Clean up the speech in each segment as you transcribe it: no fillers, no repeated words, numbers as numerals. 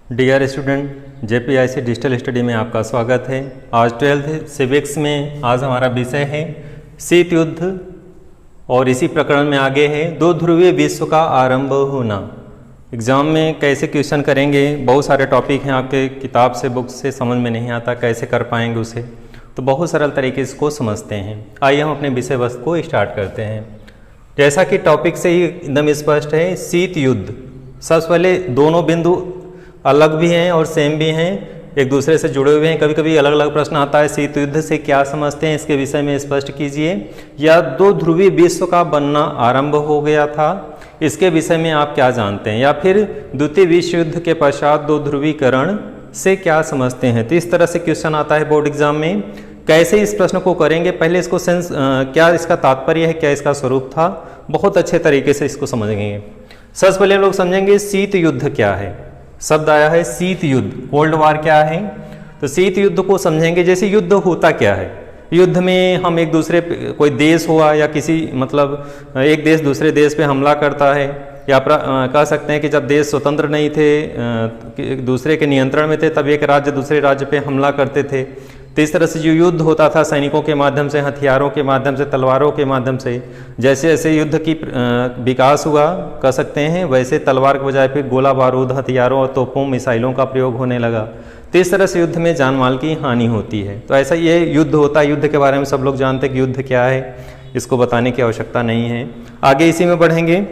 Dear student, जेपीआईसी digital study में आपका स्वागत है। आज 12th सिविक्स में आज हमारा विषय है शीत युद्ध और इसी प्रकरण में आगे है दो ध्रुवीय विश्व का आरंभ होना। एग्जाम में कैसे क्वेश्चन करेंगे, बहुत सारे टॉपिक हैं आपके किताब से बुक से समझ में नहीं आता, कैसे कर पाएंगे उसे, तो बहुत सरल तरीके से इसको समझते हैं। आइए हम अपने विषय वस्तु को स्टार्ट करते हैं। जैसा कि टॉपिक से ही एकदम स्पष्ट है, शीत युद्ध। सबसे पहले दोनों बिंदु अलग भी हैं और सेम भी हैं, एक दूसरे से जुड़े हुए हैं। कभी कभी अलग अलग प्रश्न आता है, शीत युद्ध से क्या समझते हैं, इसके विषय में स्पष्ट कीजिए। या दो ध्रुवीय विश्व का बनना आरंभ हो गया था, इसके विषय में आप क्या जानते हैं। या फिर द्वितीय विश्व युद्ध के पश्चात दो ध्रुवीकरण से क्या समझते हैं। तो इस तरह से क्वेश्चन आता है बोर्ड एग्जाम में। कैसे इस प्रश्न को करेंगे, पहले इसको क्या इसका तात्पर्य है, क्या इसका स्वरूप था, बहुत अच्छे तरीके से इसको समझेंगे। सबसे पहले लोग समझेंगे शीत युद्ध क्या है। शब्द आया है शीत युद्ध, कोल्ड वार क्या है। तो शीत युद्ध को समझेंगे, जैसे युद्ध होता क्या है। युद्ध में हम एक दूसरे कोई देश हुआ या किसी मतलब एक देश दूसरे देश पे हमला करता है, या कह सकते हैं कि जब देश स्वतंत्र नहीं थे, दूसरे के नियंत्रण में थे, तब एक राज्य दूसरे राज्य पे हमला करते थे। तो इस तरह से जो युद्ध होता था सैनिकों के माध्यम से, हथियारों के माध्यम से, तलवारों के माध्यम से, जैसे जैसे युद्ध की विकास हुआ कह सकते हैं, वैसे तलवार के बजाय फिर गोला बारूद, हथियारों और तोपों, मिसाइलों का प्रयोग होने लगा। तो इस तरह से युद्ध में जान माल की हानि होती है। तो ऐसा ये युद्ध होता है। युद्ध के बारे में सब लोग जानते हैं कि युद्ध क्या है, इसको बताने की आवश्यकता नहीं है। आगे इसी में बढ़ेंगे।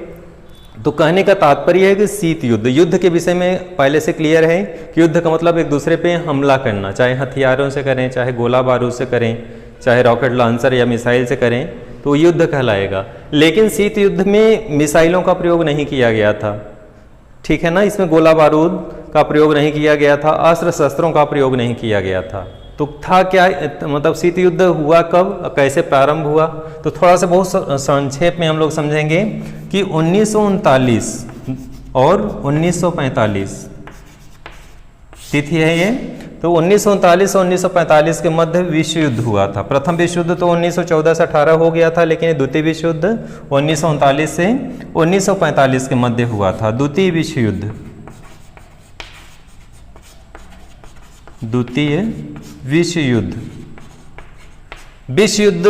तो कहने का तात्पर्य है कि शीत युद्ध, युद्ध के विषय में पहले से क्लियर है कि युद्ध का मतलब एक दूसरे पे हमला करना, चाहे हथियारों से करें, चाहे गोला बारूद से करें, चाहे रॉकेट लॉन्चर या मिसाइल से करें, तो युद्ध कहलाएगा। लेकिन शीत युद्ध में मिसाइलों का प्रयोग नहीं किया गया था, ठीक है ना। इसमें गोला बारूद का प्रयोग नहीं किया गया था, अस्त्र शस्त्रों का प्रयोग नहीं किया गया था। तो था क्या, मतलब शीत युद्ध हुआ कब, कैसे प्रारंभ हुआ। तो थोड़ा सा बहुत संक्षेप में हम लोग समझेंगे कि 1939 और 1945 तिथि है ये। तो 1939 और 1945 के मध्य विश्व युद्ध हुआ था। प्रथम विश्व युद्ध तो 1914 से 18 हो गया था, लेकिन द्वितीय विश्व युद्ध 1939 से 1945 के मध्य हुआ था। द्वितीय विश्व युद्ध, द्वितीय विश्व युद्ध। विश्व युद्ध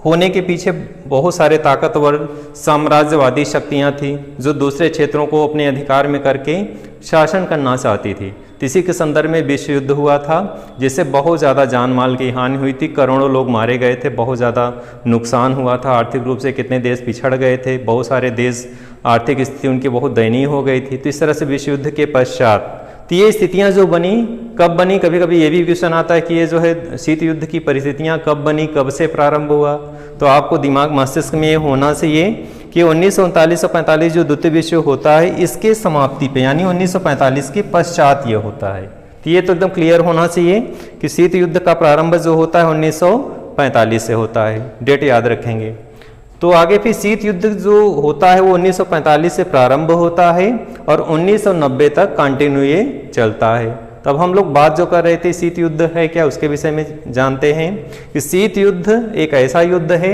होने के पीछे बहुत सारे ताकतवर साम्राज्यवादी शक्तियां थी, जो दूसरे क्षेत्रों को अपने अधिकार में करके शासन करना चाहती थी। इसी के संदर्भ में विश्व युद्ध हुआ था, जिससे बहुत ज़्यादा जान माल की हानि हुई थी, करोड़ों लोग मारे गए थे, बहुत ज़्यादा नुकसान हुआ था। आर्थिक रूप से कितने देश पिछड़ गए थे, बहुत सारे देश आर्थिक स्थिति उनकी बहुत दयनीय हो गई थी। तो इस तरह से विश्व युद्ध के पश्चात तो ये स्थितियां जो बनी, कब बनी, कभी कभी ये भी क्वेश्चन आता है कि ये जो है शीत युद्ध की परिस्थितियां कब बनी, कब से प्रारंभ हुआ। तो आपको दिमाग मस्तिष्क में ये होना चाहिए कि 1939 और 45 जो द्वितीय विश्व होता है, इसके समाप्ति पे यानी 1945 के पश्चात ये होता है। तो ये तो एकदम क्लियर होना चाहिए कि शीत युद्ध का प्रारंभ जो होता है 1945 से होता है, डेट याद रखेंगे। तो आगे फिर शीत युद्ध जो होता है वो 1945 से प्रारंभ होता है और 1990 तक कंटिन्यू ये चलता है। तब हम लोग बात जो कर रहे थे शीत युद्ध है क्या, उसके विषय में जानते हैं कि शीत युद्ध एक ऐसा युद्ध है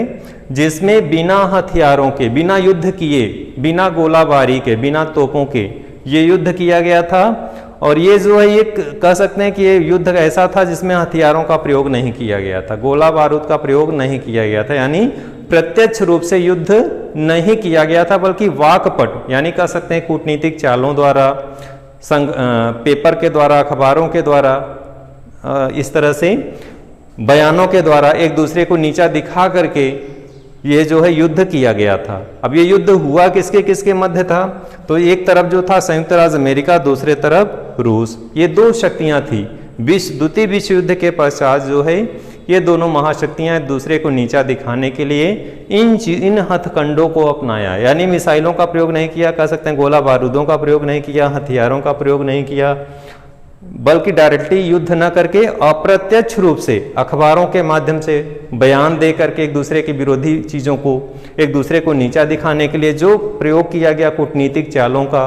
जिसमें बिना हथियारों के, बिना युद्ध किए, बिना गोलाबारी के, बिना तोपों के ये युद्ध किया गया था। और ये जो है, ये कह सकते हैं कि ये युद्ध ऐसा था जिसमें हथियारों का प्रयोग नहीं किया गया था, गोला बारूद का प्रयोग नहीं किया गया था, यानी प्रत्यक्ष रूप से युद्ध नहीं किया गया था, बल्कि वाकपट यानी कह सकते हैं कूटनीतिक चालों द्वारा, पेपर के द्वारा, अखबारों के द्वारा, इस तरह से बयानों के द्वारा एक दूसरे को नीचा दिखा करके ये जो है युद्ध किया गया था। अब ये युद्ध हुआ किसके किसके मध्य था, तो एक तरफ जो था संयुक्त राज्य अमेरिका, दूसरे तरफ रूस, ये दो शक्तियां थी। द्वितीय विश्व युद्ध के पश्चात जो है ये दोनों महाशक्तियां एक दूसरे को नीचा दिखाने के लिए इन हथकंडों को अपनाया, यानी मिसाइलों का प्रयोग नहीं किया, कह सकते हैं गोला बारूदों का प्रयोग नहीं किया, हथियारों का प्रयोग नहीं किया, बल्कि डायरेक्टली युद्ध न करके अप्रत्यक्ष रूप से अखबारों के माध्यम से बयान दे करके एक दूसरे के विरोधी चीज़ों को एक दूसरे को नीचा दिखाने के लिए जो प्रयोग किया गया, कूटनीतिक चालों का,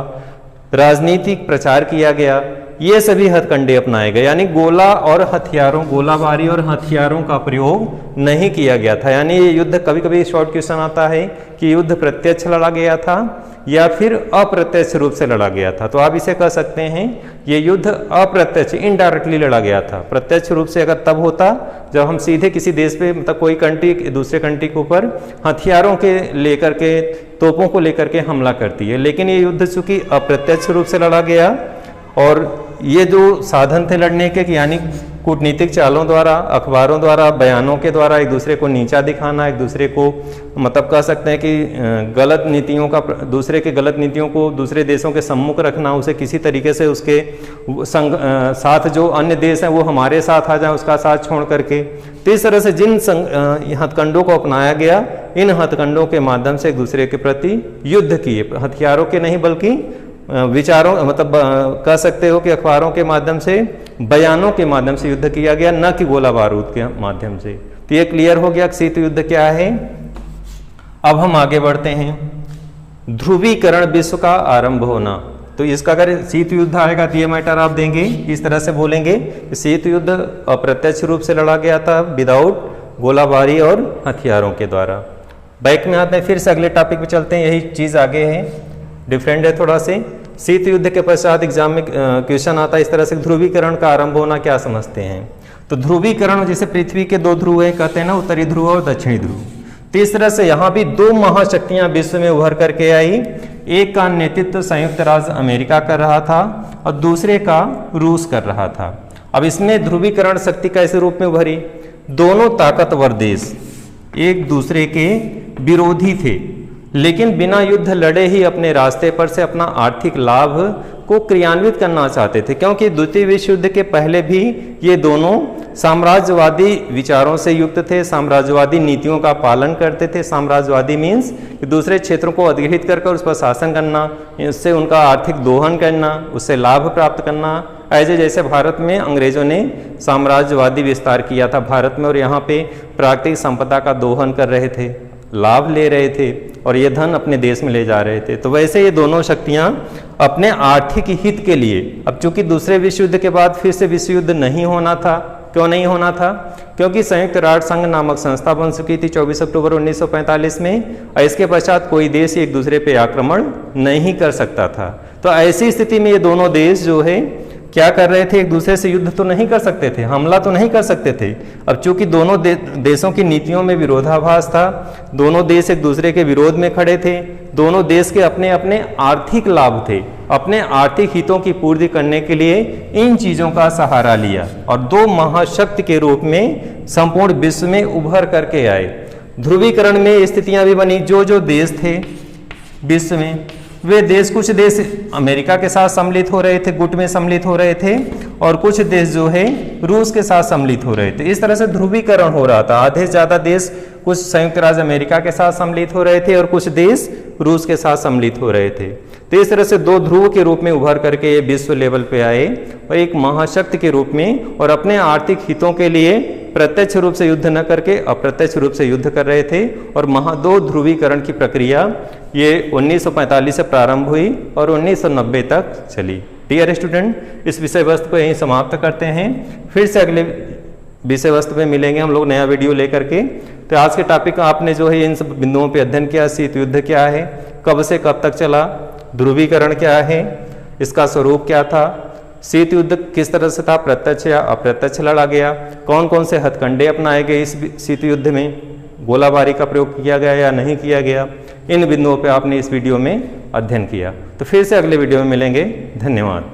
राजनीतिक प्रचार किया गया, ये सभी हथकंडे अपनाए गए, यानी गोलाबारी और हथियारों का प्रयोग नहीं किया गया था। यानी ये युद्ध, कभी कभी शॉर्ट क्वेश्चन आता है कि युद्ध प्रत्यक्ष लड़ा गया था या फिर अप्रत्यक्ष रूप से लड़ा गया था। तो आप इसे कह सकते हैं ये युद्ध अप्रत्यक्ष, इनडायरेक्टली लड़ा गया था। प्रत्यक्ष रूप से अगर तब होता जब हम सीधे किसी देश पे, मतलब कोई कंट्री दूसरे कंट्री के ऊपर हथियारों के लेकर के, तोपों को लेकर के हमला करती है, लेकिन ये युद्ध चूंकि अप्रत्यक्ष रूप से लड़ा गया और ये जो साधन थे लड़ने के, यानी कूटनीतिक चालों द्वारा, अखबारों द्वारा, बयानों के द्वारा एक दूसरे को नीचा दिखाना, एक दूसरे को मतलब कह सकते हैं कि गलत नीतियों का, दूसरे के गलत नीतियों को दूसरे देशों के सम्मुख रखना, उसे किसी तरीके से उसके साथ जो अन्य देश हैं वो हमारे साथ आ जाए, उसका साथ छोड़ करके। तो इस तरह से जिन हथकंडों को अपनाया गया, इन हथकंडों के माध्यम से एक दूसरे के प्रति युद्ध किए, हथियारों के नहीं बल्कि विचारों, मतलब कह सकते हो कि अखबारों के माध्यम से, बयानों के माध्यम से युद्ध किया गया, न कि गोला बारूद के माध्यम से। तो ये क्लियर हो गया कि शीत युद्ध क्या है। अब हम आगे बढ़ते हैं। ध्रुवीकरण विश्व का आरंभ होना। तो इसका अगर शीत युद्ध आएगा तो ये मैटर आप देंगे, इस तरह से बोलेंगे कि शीत युद्ध अप्रत्यक्ष रूप से लड़ा गया था, विदाउट गोलाबारी और हथियारों के द्वारा। बैक में आते हैं, फिर से अगले टॉपिक पे चलते हैं। यही चीज़ आगे है, डिफरेंट है थोड़ा से। शीत युद्ध के पश्चात एग्जाम में क्वेश्चन आता है इस तरह से, ध्रुवीकरण का आरंभ होना क्या समझते हैं। तो ध्रुवीकरण, जैसे पृथ्वी के दो ध्रुव है, कहते हैं ना, उत्तरी ध्रुव और दक्षिणी ध्रुव। तो इस तरह से यहाँ भी दो महाशक्तियां विश्व में उभर करके आई। एक का नेतृत्व संयुक्त राज्य अमेरिका कर रहा था और दूसरे का रूस कर रहा था। अब इसमें ध्रुवीकरण शक्ति कैसे रूप में उभरी, दोनों ताकतवर देश एक दूसरे के विरोधी थे, लेकिन बिना युद्ध लड़े ही अपने रास्ते पर से अपना आर्थिक लाभ को क्रियान्वित करना चाहते थे, क्योंकि द्वितीय विश्व युद्ध के पहले भी ये दोनों साम्राज्यवादी विचारों से युक्त थे, साम्राज्यवादी नीतियों का पालन करते थे। साम्राज्यवादी मीन्स दूसरे क्षेत्रों को अधिग्रहित कर उस पर शासन करना, इससे उनका आर्थिक दोहन करना, उससे लाभ प्राप्त करना। ऐसे जैसे भारत में अंग्रेजों ने साम्राज्यवादी विस्तार किया था भारत में, और यहाँ पे प्राकृतिक संपदा का दोहन कर रहे थे, लाभ ले रहे थे और ये धन अपने देश में ले जा रहे थे। तो वैसे ये दोनों शक्तियां अपने आर्थिक हित के लिए, अब चूंकि दूसरे विश्व युद्ध के बाद फिर से विश्व युद्ध नहीं होना था। क्यों नहीं होना था? क्योंकि संयुक्त राष्ट्र संघ नामक संस्था बन चुकी थी 24 अक्टूबर 1945 में, और इसके पश्चात कोई देश एक दूसरे पे आक्रमण नहीं कर सकता था। तो ऐसी स्थिति में ये दोनों देश जो है क्या कर रहे थे, एक दूसरे से युद्ध तो नहीं कर सकते थे, हमला तो नहीं कर सकते थे। अब चूंकि दोनों देशों की नीतियों में विरोधाभास था, दोनों देश एक दूसरे के विरोध में खड़े थे, दोनों देश के अपने अपने आर्थिक लाभ थे, अपने आर्थिक हितों की पूर्ति करने के लिए इन चीजों का सहारा लिया और दो महाशक्ति के रूप में संपूर्ण विश्व में उभर करके आए। ध्रुवीकरण में स्थितियां भी बनी। जो जो देश थे विश्व में, वे देश, कुछ देश अमेरिका के साथ सम्मिलित हो रहे थे, गुट में सम्मिलित हो रहे थे, और कुछ देश जो है रूस के साथ सम्मिलित हो रहे थे। इस तरह से ध्रुवीकरण हो रहा था। आधे से ज्यादा देश कुछ संयुक्त राज्य अमेरिका के साथ सम्मिलित हो रहे थे और कुछ देश रूस के साथ सम्मिलित हो रहे थे। तो इस तरह से दो ध्रुव के रूप में उभर करके ये विश्व लेवल पे आए और एक महाशक्ति के रूप में, और अपने आर्थिक हितों के लिए प्रत्यक्ष रूप से युद्ध न करके अप्रत्यक्ष रूप से युद्ध कर रहे थे। और दो ध्रुवीकरण की प्रक्रिया ये 1945 से प्रारंभ हुई और 1990 तक चली। डियर स्टूडेंट, इस विषय वस्तु को यहीं समाप्त करते हैं। फिर से अगले विषय वस्तु में मिलेंगे हम लोग नया वीडियो लेकर के। तो आज के टॉपिक आपने जो है इन सब बिंदुओं पे अध्ययन किया। शीत युद्ध क्या है, कब से कब तक चला, ध्रुवीकरण क्या है, इसका स्वरूप क्या था, शीत युद्ध किस तरह से था, प्रत्यक्ष या अप्रत्यक्ष लड़ा गया, कौन कौन से हथकंडे अपनाए गए इस शीत युद्ध में, गोलाबारी का प्रयोग किया गया या नहीं किया गया, इन बिंदुओं पे आपने इस वीडियो में अध्ययन किया। तो फिर से अगले वीडियो में मिलेंगे। धन्यवाद।